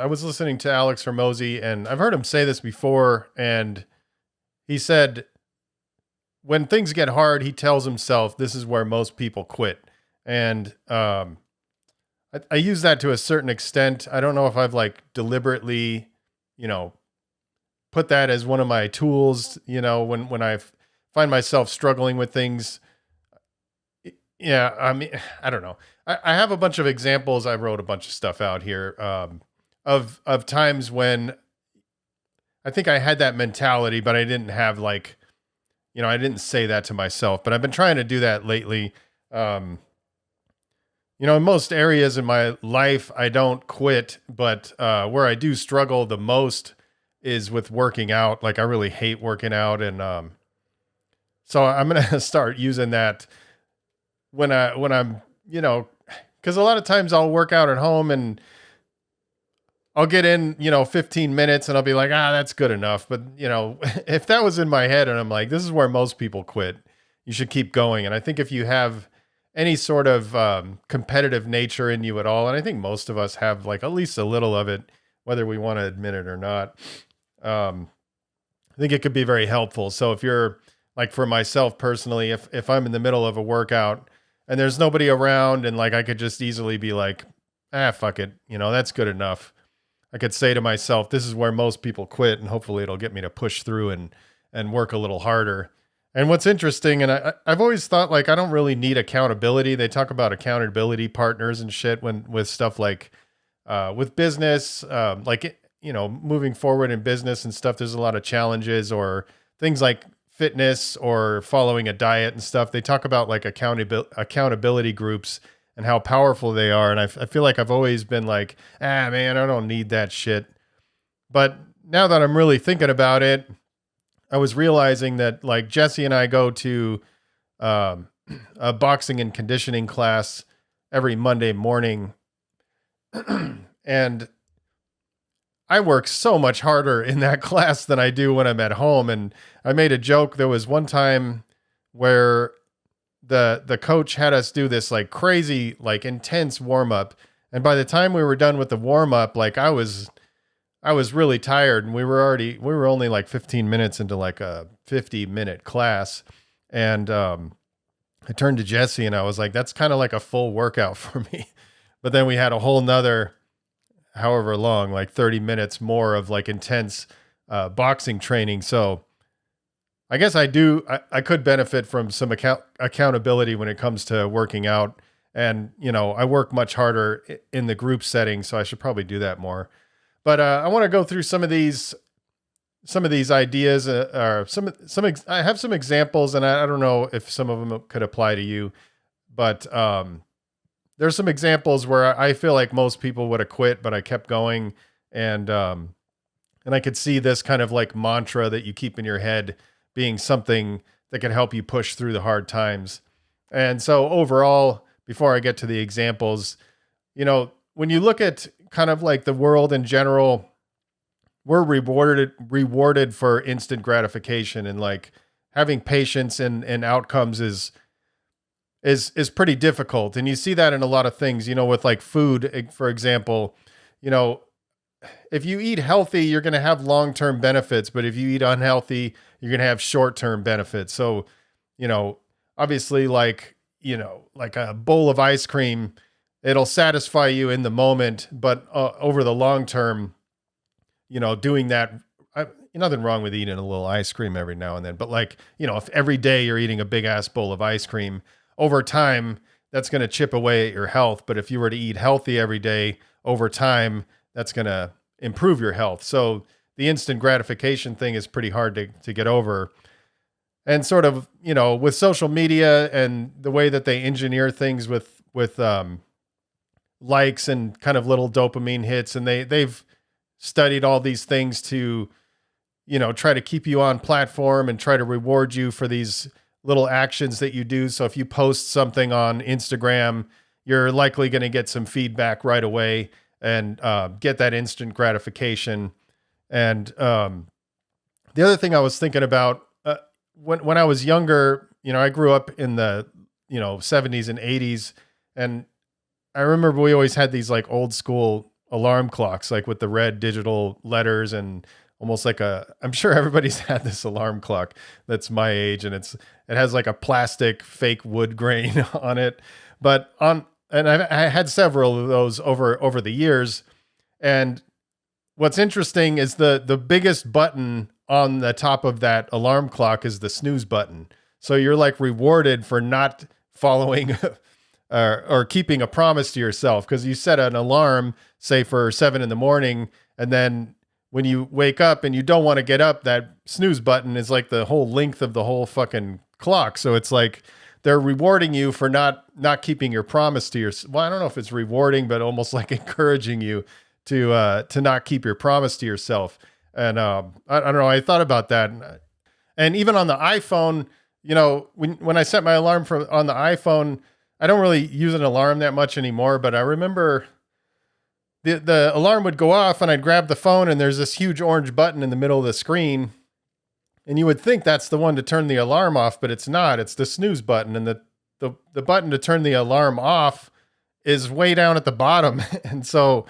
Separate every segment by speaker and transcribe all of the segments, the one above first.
Speaker 1: was listening to Alex Hormozi, and I've heard him say this before, and he said when things get hard, he tells himself this is where most people quit. And I use that to a certain extent. I don't know if I've like deliberately, you know, put that as one of my tools, when I find myself struggling with things. Yeah, I mean, I don't know. I have a bunch of examples. I wrote a bunch of stuff out here of times when I think I had that mentality, but I didn't have like, I didn't say that to myself. But I've been trying to do that lately. In most areas in my life, I don't quit, but where I do struggle the most is with working out. Like I really hate working out, and so I'm gonna start using that when I'm, because a lot of times I'll work out at home and I'll get in, 15 minutes and I'll be like, that's good enough. But if that was in my head and I'm like, this is where most people quit, you should keep going. And I think if you have any sort of competitive nature in you at all, and I think most of us have like at least a little of it, whether we want to admit it or not, I think it could be very helpful. So if you're like, for myself personally, if I'm in the middle of a workout and there's nobody around and like I could just easily be like, fuck it, that's good enough. I could say to myself, this is where most people quit, and hopefully it'll get me to push through and work a little harder. And what's interesting, and I've always thought like I don't really need accountability. They talk about accountability partners and shit with stuff like with business, moving forward in business and stuff. There's a lot of challenges or things like fitness or following a diet and stuff. They talk about like accountability groups and how powerful they are. And I feel like I've always been like, man, I don't need that shit. But now that I'm really thinking about it, I was realizing that like Jesse and I go to a boxing and conditioning class every Monday morning. And I work so much harder in that class than I do when I'm at home. And I made a joke. There was one time where the coach had us do this like crazy, like intense warm up. And by the time we were done with the warm up, like I was really tired, and we were only like 15 minutes into like a 50-minute class. And I turned to Jesse and I was like, that's kind of like a full workout for me. But then we had a whole nother, however long, like 30 minutes more of like intense boxing training. So I guess I could benefit from some accountability when it comes to working out. And, I work much harder in the group setting, so I should probably do that more. But I want to go through some of these ideas, or I have some examples, and I don't know if some of them could apply to you, but there's some examples where I feel like most people would have quit, but I kept going, and I could see this kind of like mantra that you keep in your head being something that can help you push through the hard times. And so overall, before I get to the examples, when you look at kind of like the world in general, we're rewarded for instant gratification, and like having patience and outcomes is pretty difficult. And you see that in a lot of things, with like food, for example, if you eat healthy, you're going to have long-term benefits, but if you eat unhealthy, you're going to have short-term benefits. So, obviously like a bowl of ice cream, it'll satisfy you in the moment, but over the long term, doing that, nothing wrong with eating a little ice cream every now and then, but like, if every day you're eating a big ass bowl of ice cream, over time, that's going to chip away at your health. But if you were to eat healthy every day, over time, that's going to improve your health. So the instant gratification thing is pretty hard to get over. And sort of, with social media and the way that they engineer things with likes and kind of little dopamine hits, and they've studied all these things to, try to keep you on platform and try to reward you for these little actions that you do. So if you post something on Instagram, you're likely going to get some feedback right away and get that instant gratification. And the other thing I was thinking about, when I was younger, I grew up in the, 70s and 80s. And I remember we always had these like old school alarm clocks, like with the red digital letters and almost like I'm sure everybody's had this alarm clock that's my age, and it has like a plastic fake wood grain on it. But I had several of those over the years. And what's interesting is the biggest button on the top of that alarm clock is the snooze button. So you're like rewarded for not following or keeping a promise to yourself, because you set an alarm, say for 7 a.m, and then when you wake up and you don't want to get up, that snooze button is like the whole length of the whole fucking clock. So it's like they're rewarding you for not keeping your promise to yourself. Well, I don't know if it's rewarding, but almost like encouraging you to not keep your promise to yourself. And I don't know. I thought about that, and even on the iPhone, when I set my alarm on the iPhone, I don't really use an alarm that much anymore. But I remember the alarm would go off, and I'd grab the phone, and there's this huge orange button in the middle of the screen, and you would think that's the one to turn the alarm off, but it's not. It's the snooze button, and the button to turn the alarm off is way down at the bottom, and so.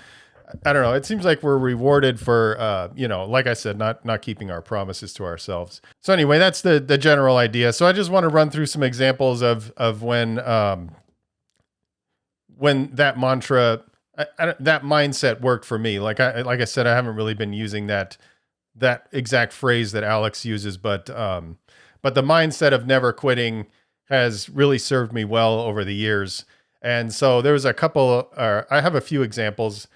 Speaker 1: I don't know. It seems like we're rewarded for, like I said, not keeping our promises to ourselves. So anyway, that's the general idea. So I just want to run through some examples of when that mantra, that mindset worked for me. Like I said, I haven't really been using that exact phrase that Alex uses, but the mindset of never quitting has really served me well over the years. And so there was I have a few examples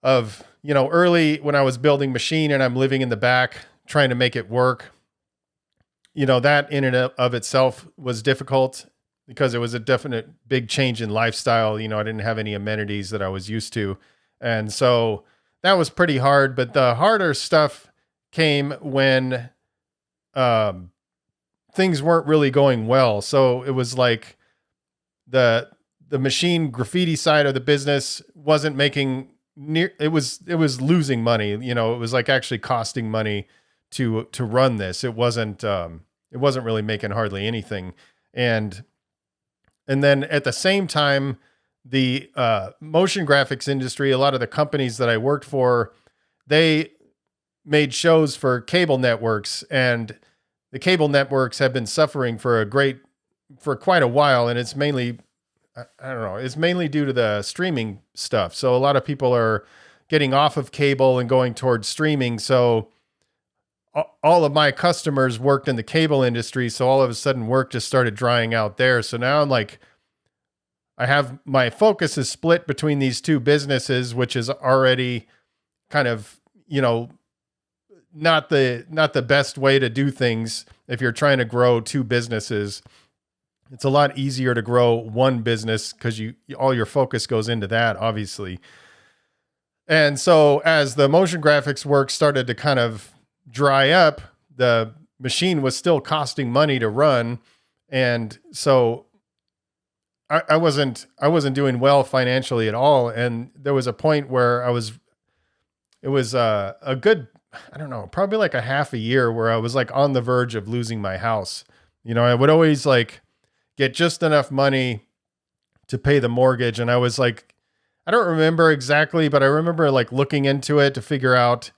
Speaker 1: of, early when I was building machine and I'm living in the back trying to make it work, that in and of itself was difficult because it was a definite big change in lifestyle. I didn't have any amenities that I was used to. And so that was pretty hard, but the harder stuff came when things weren't really going well. So it was like the machine graffiti side of the business wasn't making it was losing money. It was like actually costing money to run this. It wasn't really making hardly anything. And then at the same time, the motion graphics industry, a lot of the companies that I worked for, they made shows for cable networks, and the cable networks have been suffering for quite a while. And it's mainly, I don't know, it's mainly due to the streaming stuff. So a lot of people are getting off of cable and going towards streaming. So all of my customers worked in the cable industry. So all of a sudden work just started drying out there. So now I'm like, my focus is split between these two businesses, which is already kind of, not the best way to do things. If you're trying to grow two businesses, it's a lot easier to grow one business because all your focus goes into that, obviously. And so as the motion graphics work started to kind of dry up, the machine was still costing money to run. And so I wasn't doing well financially at all. And there was a point where it was a good, I don't know, probably like a half a year where I was like on the verge of losing my house. I would always like get just enough money to pay the mortgage. And I was like, I don't remember exactly, but I remember like looking into it to figure out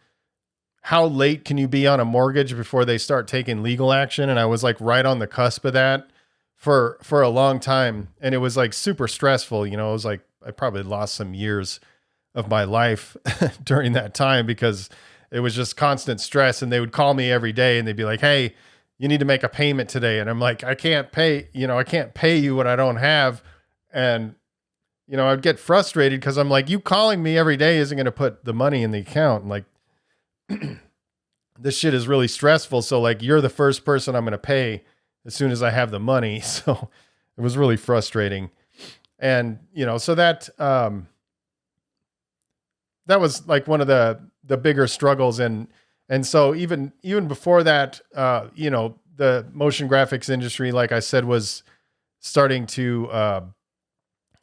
Speaker 1: how late can you be on a mortgage before they start taking legal action. And I was like right on the cusp of that for a long time. And it was like super stressful. It was like, I probably lost some years of my life during that time because it was just constant stress. And they would call me every day and they'd be like, hey, you need to make a payment today. And I'm like, I can't pay you what I don't have. And, I'd get frustrated because I'm like, you calling me every day isn't going to put the money in the account. And like, this shit is really stressful. So like, you're the first person I'm going to pay as soon as I have the money. So it was really frustrating. And, so that was like one of the bigger struggles. And so even before that, the motion graphics industry, like I said, was starting to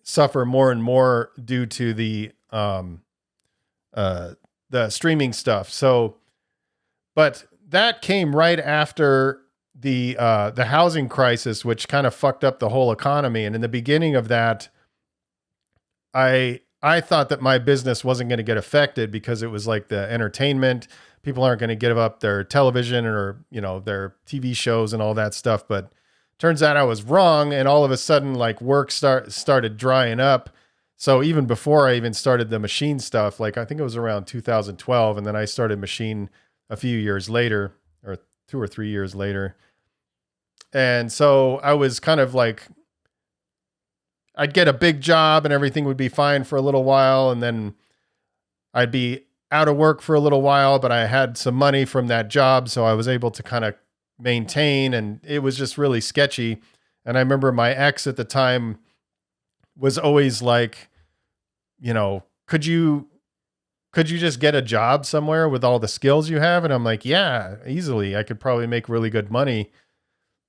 Speaker 1: suffer more and more due to the streaming stuff. So, but that came right after the housing crisis, which kind of fucked up the whole economy. And in the beginning of that, I I thought that my business wasn't going to get affected because it was like the entertainment. People aren't going to give up their television or, their TV shows and all that stuff. But turns out I was wrong. And all of a sudden, like work started drying up. So even before I even started the machine stuff, like I think it was around 2012. And then I started machine a few years later, or 2 or 3 years later. And so I was kind of like, I'd get a big job and everything would be fine for a little while. And then I'd be out of work for a little while, but I had some money from that job. So I was able to kind of maintain, and it was just really sketchy. And I remember my ex at the time was always like, could you just get a job somewhere with all the skills you have? And I'm like, yeah, easily. I could probably make really good money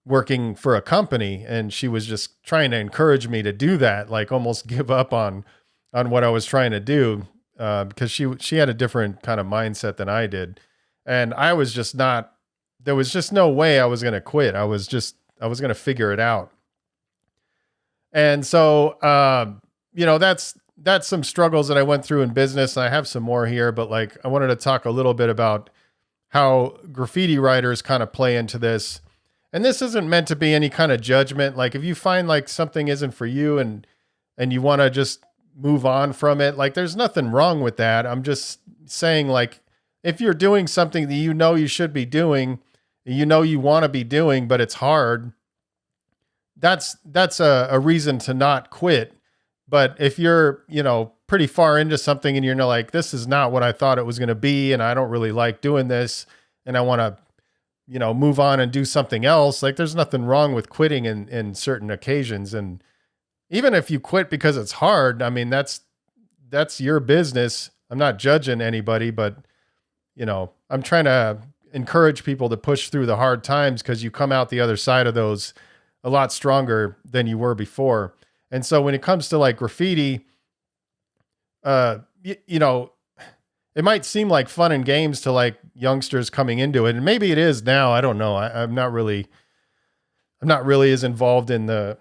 Speaker 1: working for a company. And she was just trying to encourage me to do that, like almost give up on what I was trying to do, because she had a different kind of mindset than I did. And I was just not, there was just no way I was going to quit. I was going to figure it out. And so, that's some struggles that I went through in business. I have some more here, but like, I wanted to talk a little bit about how graffiti writers kind of play into this. And this isn't meant to be any kind of judgment. Like if you find like something isn't for you and you want to just move on from it, like there's nothing wrong with that. I'm just saying, like, if you're doing something that you should be doing, you want to be doing, but it's hard, that's a reason to not quit. But if you're, pretty far into something and you're like, this is not what I thought it was going to be, and I don't really like doing this, and I want to, move on and do something else, like there's nothing wrong with quitting in certain occasions. And even if you quit because it's hard, I mean, that's your business. I'm not judging anybody, but I'm trying to encourage people to push through the hard times, because you come out the other side of those a lot stronger than you were before. And so when it comes to like graffiti, it might seem like fun and games to like youngsters coming into it. And maybe it is now. I don't know. I'm not really as involved in I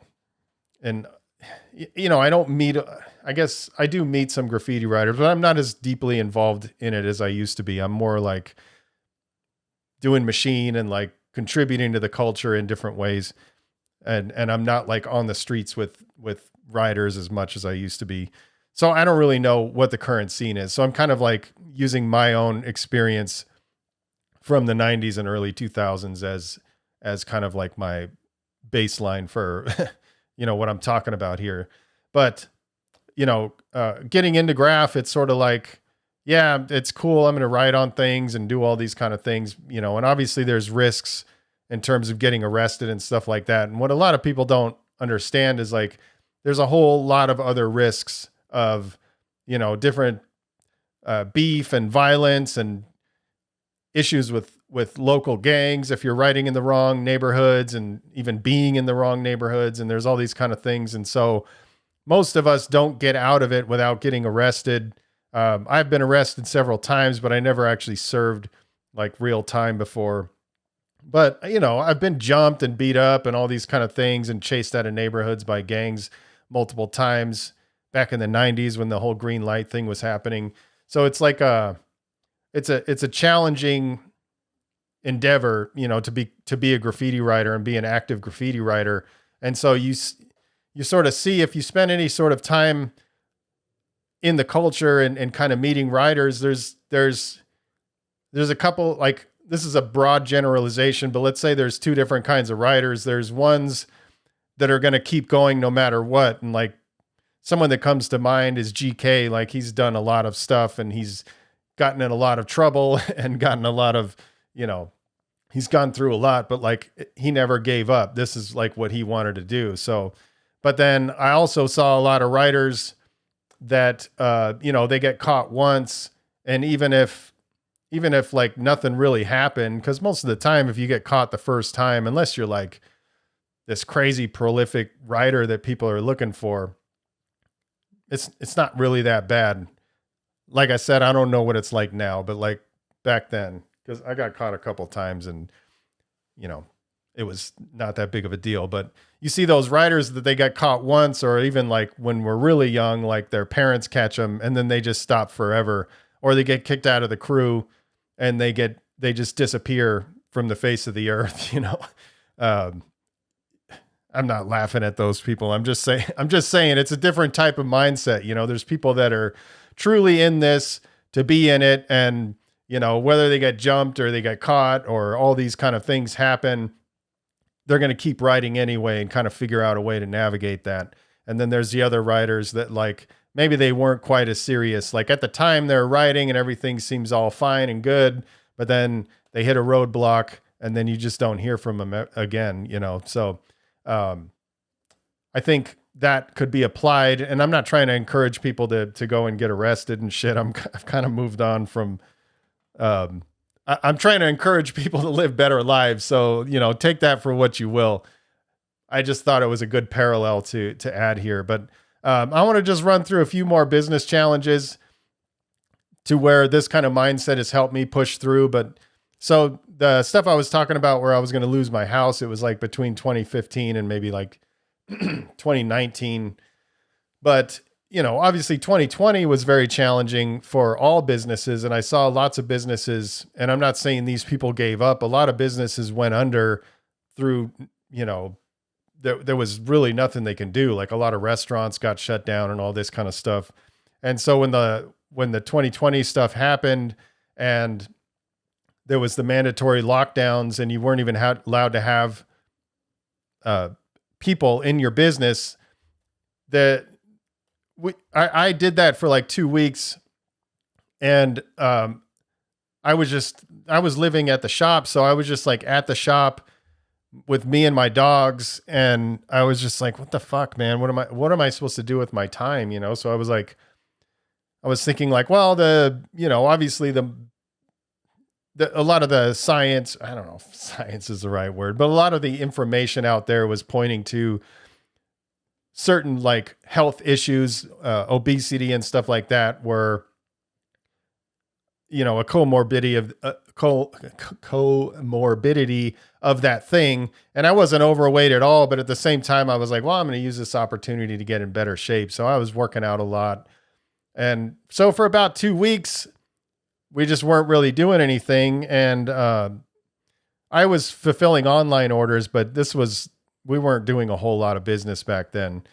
Speaker 1: don't meet, I guess I do meet some graffiti writers, but I'm not as deeply involved in it as I used to be. I'm more like doing machine and like contributing to the culture in different ways. And I'm not like on the streets with writers as much as I used to be. So I don't really know what the current scene is. So I'm kind of like using my own experience from the 90s and early 2000s as kind of like my baseline for, what I'm talking about here. But, getting into graph, it's sort of like, yeah, it's cool. I'm going to write on things and do all these kind of things, and obviously there's risks in terms of getting arrested and stuff like that. And what a lot of people don't understand is like, there's a whole lot of other risks of, different beef and violence and issues with local gangs if you're writing in the wrong neighborhoods, and even being in the wrong neighborhoods. And there's all these kind of things. And so most of us don't get out of it without getting arrested. I've been arrested several times, but I never actually served like real time before. But, I've been jumped and beat up and all these kind of things and chased out of neighborhoods by gangs multiple times back in the 90s when the whole green light thing was happening. So it's like it's a challenging endeavor, to be a graffiti writer and be an active graffiti writer. And so you sort of see, if you spend any sort of time in the culture and kind of meeting writers, there's a couple, like, this is a broad generalization, but let's say there's two different kinds of writers. There's ones that are going to keep going no matter what. And like someone that comes to mind is GK. Like he's done a lot of stuff and he's gotten in a lot of trouble and gotten a lot of, he's gone through a lot, but like he never gave up. This is like what he wanted to do. So, but then I also saw a lot of writers that, they get caught once. And even if like nothing really happened, because most of the time, if you get caught the first time, unless you're like this crazy prolific writer that people are looking for, it's not really that bad. Like I said, I don't know what it's like now, but like back then, because I got caught a couple times and, it was not that big of a deal. But you see those riders that they got caught once, or even like when we're really young, like their parents catch them and then they just stop forever, or they get kicked out of the crew and they just disappear from the face of the earth, you know. Um, I'm not laughing at those people. I'm just saying it's a different type of mindset. You know, there's people that are truly in this to be in it. And, you know, whether they get jumped or they get caught or all these kind of things happen, they're going to keep riding anyway and kind of figure out a way to navigate that. And then there's the other riders that like, maybe they weren't quite as serious. Like at the time they're riding and everything seems all fine and good, but then they hit a roadblock and then you just don't hear from them again, you know? So, I think that could be applied, and I'm not trying to encourage people to go and get arrested and shit. I've kind of moved on from, I'm trying to encourage people to live better lives. So, you know, take that for what you will. I just thought it was a good parallel to add here, but, I want to just run through a few more business challenges to where this kind of mindset has helped me push through. But so the stuff I was talking about where I was going to lose my house, it was like between 2015 and maybe like 2019. But, you know, obviously 2020 was very challenging for all businesses. And I saw lots of businesses, and I'm not saying these people gave up. A lot of businesses went under through, you know, there was really nothing they can do. Like a lot of restaurants got shut down and all this kind of stuff. And so when the 2020 stuff happened and there was the mandatory lockdowns and you weren't even allowed to have people in your business, I did that for like 2 weeks. And I was living at the shop. So I was just like at the shop with me and my dogs. And I was just like, what the fuck, man? What am I supposed to do with my time? You know? So I was thinking like, well, obviously a lot of the science, I don't know if science is the right word, but a lot of the information out there was pointing to certain like health issues, obesity and stuff like that were, you know, a comorbidity of that thing. And I wasn't overweight at all, but at the same time I was like, well, I'm going to use this opportunity to get in better shape. So I was working out a lot. And so for about 2 weeks, we just weren't really doing anything. And I was fulfilling online orders, but we weren't doing a whole lot of business back then.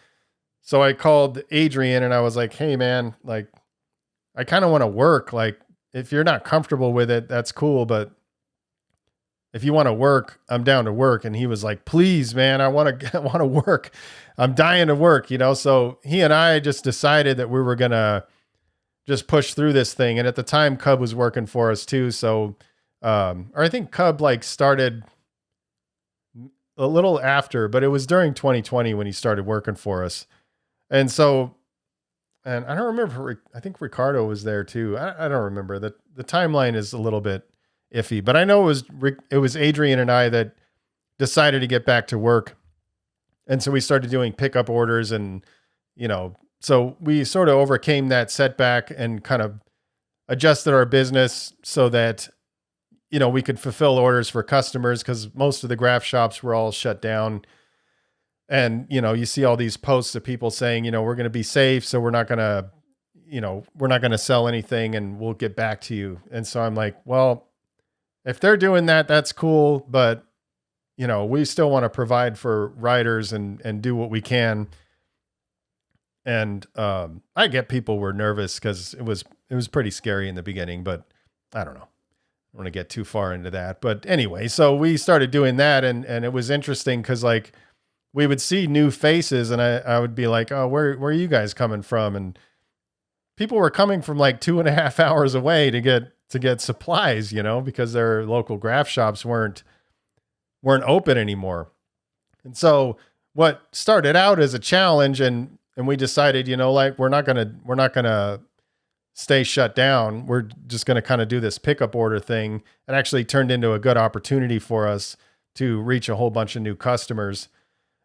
Speaker 1: So I called Adrian and I was like, hey man, like I kind of want to work. Like if you're not comfortable with it, that's cool. But if you want to work, I'm down to work. And he was like, please, man, I want to work. I'm dying to work, you know? So he and I just decided that we were going to just push through this thing. And at the time Cub was working for us too. So, or I think Cub like started a little after, but it was during 2020 when he started working for us. And so, and I don't remember, I think Ricardo was there too. I don't remember. The timeline is a little bit iffy, but I know it was Adrian and I that decided to get back to work. And so we started doing pickup orders and, you know, so we sort of overcame that setback and kind of adjusted our business so that, you know, we could fulfill orders for customers because most of the graph shops were all shut down. And, you know, you see all these posts of people saying, you know, we're going to be safe. So we're not going to sell anything and we'll get back to you. And so I'm like, well, if they're doing that, that's cool. But, you know, we still want to provide for riders and do what we can. And I get people were nervous because it was pretty scary in the beginning, but I don't know. I don't want to get too far into that. But anyway, so we started doing that and it was interesting because like we would see new faces and I would be like, oh, where are you guys coming from? And people were coming from like 2.5 hours away to get supplies, you know, because their local graph shops weren't open anymore. And so what started out as a challenge and we decided, you know, like we're not gonna stay shut down. We're just gonna kind of do this pickup order thing, and actually turned into a good opportunity for us to reach a whole bunch of new customers.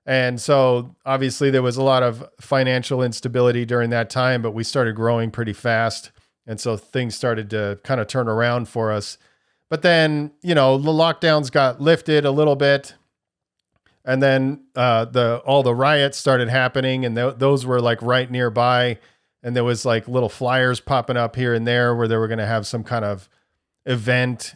Speaker 1: And so obviously there was a lot of financial instability during that time, but we started growing pretty fast. And so things started to kind of turn around for us. But then, you know, the lockdowns got lifted a little bit And then all the riots started happening, and those were like right nearby. And there was like little flyers popping up here and there where they were going to have some kind of event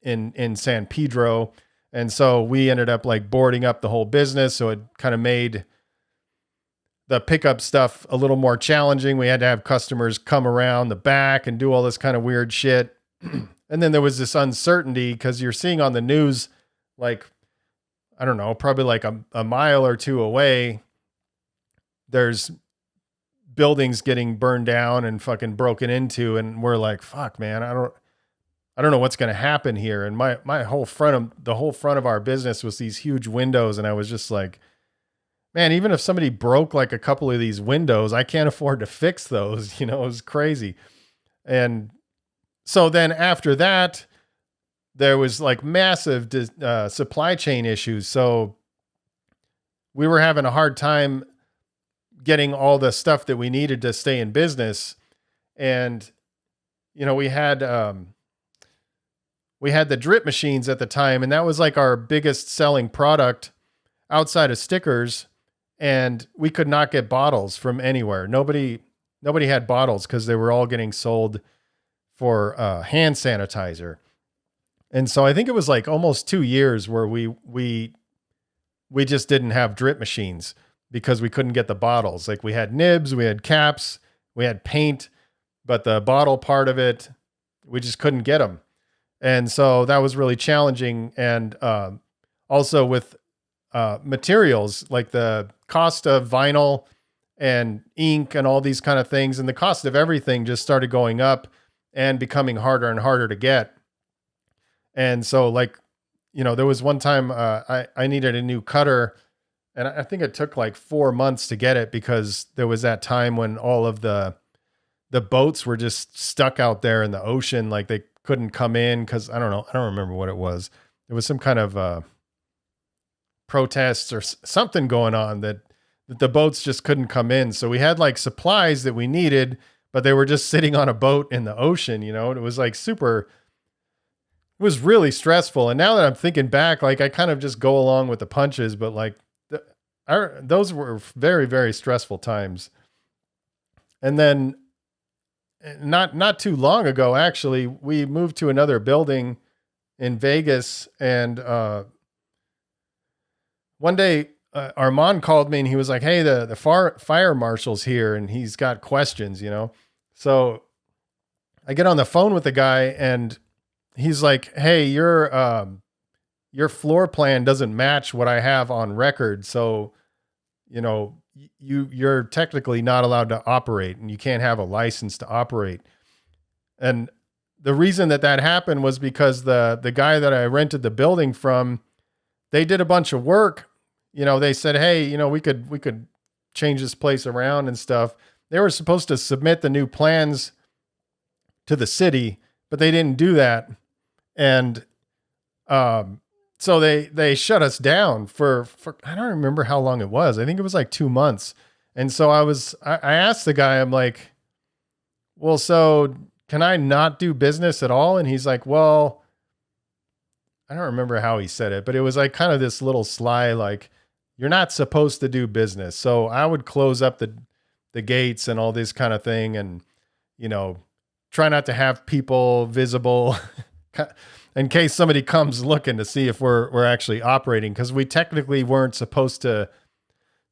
Speaker 1: in San Pedro. And so we ended up like boarding up the whole business. So it kind of made the pickup stuff a little more challenging. We had to have customers come around the back and do all this kind of weird shit. And then there was this uncertainty because you're seeing on the news, like, I don't know, probably like a mile or two away, there's buildings getting burned down and fucking broken into. And we're like, fuck, man, I don't know what's going to happen here. And the whole front of our business was these huge windows. And I was just like, man, even if somebody broke like a couple of these windows, I can't afford to fix those. It was crazy. And so then after that, there was like massive supply chain issues. So we were having a hard time getting all the stuff that we needed to stay in business. And, we had the drip machines at the time, and that was like our biggest selling product outside of stickers. And we could not get bottles from anywhere. Nobody had bottles because they were all getting sold for hand sanitizer. And so I think it was like almost 2 years where we just didn't have drip machines because we couldn't get the bottles. Like we had nibs, we had caps, we had paint, but the bottle part of it, we just couldn't get them. And so that was really challenging. And also with materials, like the cost of vinyl and ink and all these kind of things, and the cost of everything just started going up and becoming harder and harder to get. And so like, there was one time I needed a new cutter, and I think it took like 4 months to get it because there was that time when all of the boats were just stuck out there in the ocean. Like they couldn't come in because I don't know. I don't remember what it was. There was some kind of protests or something going on that the boats just couldn't come in. So we had like supplies that we needed, but they were just sitting on a boat in the ocean, and it was like it was really stressful. And now that I'm thinking back, like I kind of just go along with the punches, but like those were very, very stressful times. And then not too long ago, actually, we moved to another building in Vegas, and one day Armand called me and he was like, hey, the fire marshal's here and he's got questions, So I get on the phone with the guy and he's like, hey, your floor plan doesn't match what I have on record. So, you're technically not allowed to operate and you can't have a license to operate. And the reason that happened was because the guy that I rented the building from, they did a bunch of work. They said, hey, we could change this place around and stuff. They were supposed to submit the new plans to the city, but they didn't do that. And so they shut us down for I don't remember how long it was. I think it was like 2 months. And so I asked the guy, I'm like, well, so can I not do business at all? And he's like, well, I don't remember how he said it, but it was like kind of this little sly, like, you're not supposed to do business. So I would close up the gates and all this kind of thing. And, try not to have people visible in case somebody comes looking to see if we're actually operating. Cause we technically weren't supposed to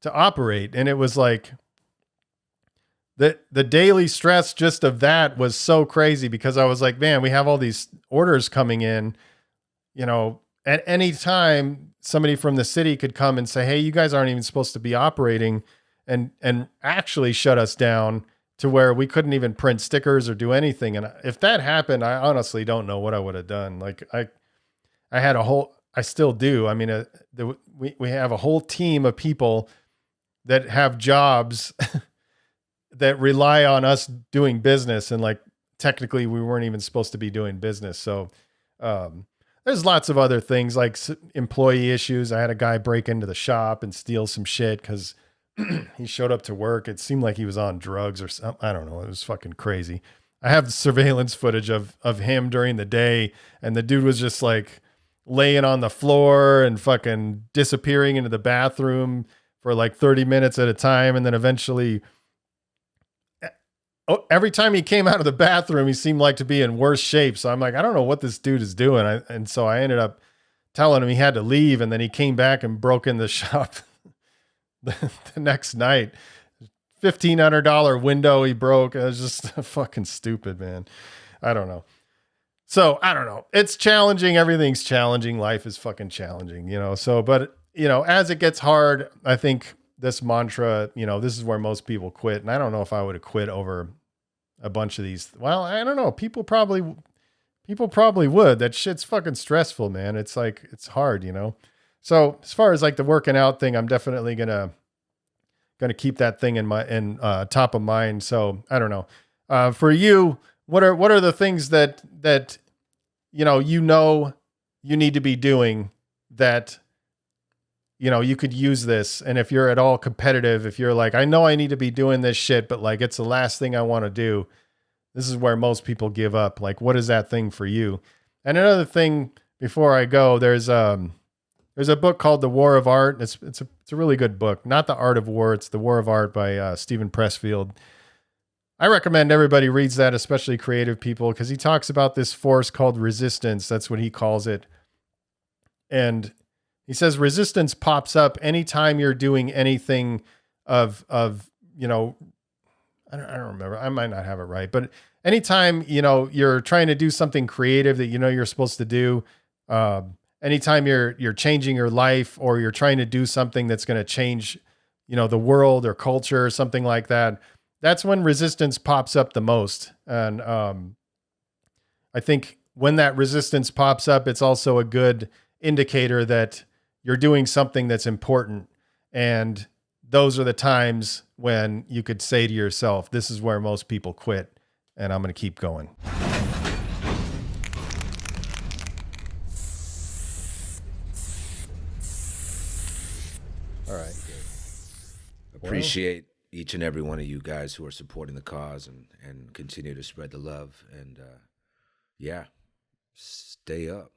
Speaker 1: operate. And it was like the daily stress just of that was so crazy because I was like, man, we have all these orders coming in, at any time somebody from the city could come and say, hey, you guys aren't even supposed to be operating, and actually shut us down to where we couldn't even print stickers or do anything. And if that happened, I honestly don't know what I would have done. Like I had I still do. I mean, we have a whole team of people that have jobs that rely on us doing business. And like, technically we weren't even supposed to be doing business. So, there's lots of other things like employee issues. I had a guy break into the shop and steal some shit because he showed up to work. It seemed like he was on drugs or something. I don't know. It was fucking crazy. I have surveillance footage of him during the day, and the dude was just like laying on the floor and fucking disappearing into the bathroom for like 30 minutes at a time. And then eventually, every time he came out of the bathroom, he seemed like to be in worse shape. So I'm like, I don't know what this dude is doing. And so I ended up telling him he had to leave. And then he came back and broke in the shop the next night. $1,500 window he broke. It was just fucking stupid, man. I don't know. So I don't know. It's challenging. Everything's challenging. Life is fucking challenging, you know? So, but you know, as it gets hard, I think this mantra, you know, this is where most people quit. And I don't know if I would have quit over a bunch of these. Well, I don't know. People probably would. That shit's fucking stressful, man. It's like, it's hard, you know? So as far as like the working out thing, I'm definitely going to keep that thing in top of mind. So I don't know. For you, what are the things that you need to be doing that, you know, you could use this? And if you're at all competitive, if you're like, I know I need to be doing this shit, but like, it's the last thing I want to do. This is where most people give up. Like, what is that thing for you? And another thing before I go, there's a book called The War of Art. It's a really good book. Not The Art of War. It's The War of Art by Stephen Pressfield. I recommend everybody reads that, especially creative people, because he talks about this force called resistance. That's what he calls it. And he says resistance pops up anytime you're doing anything of you know, I don't remember. I might not have it right, but anytime, you know, you're trying to do something creative that you know you're supposed to do, anytime you're changing your life or you're trying to do something that's going to change, you know, the world or culture or something like that, that's when resistance pops up the most. And I think when that resistance pops up, it's also a good indicator that you're doing something that's important. And those are the times when you could say to yourself, this is where most people quit, and I'm going to keep going. All right.
Speaker 2: Appreciate each and every one of you guys who are supporting the cause and continue to spread the love. And yeah, stay up.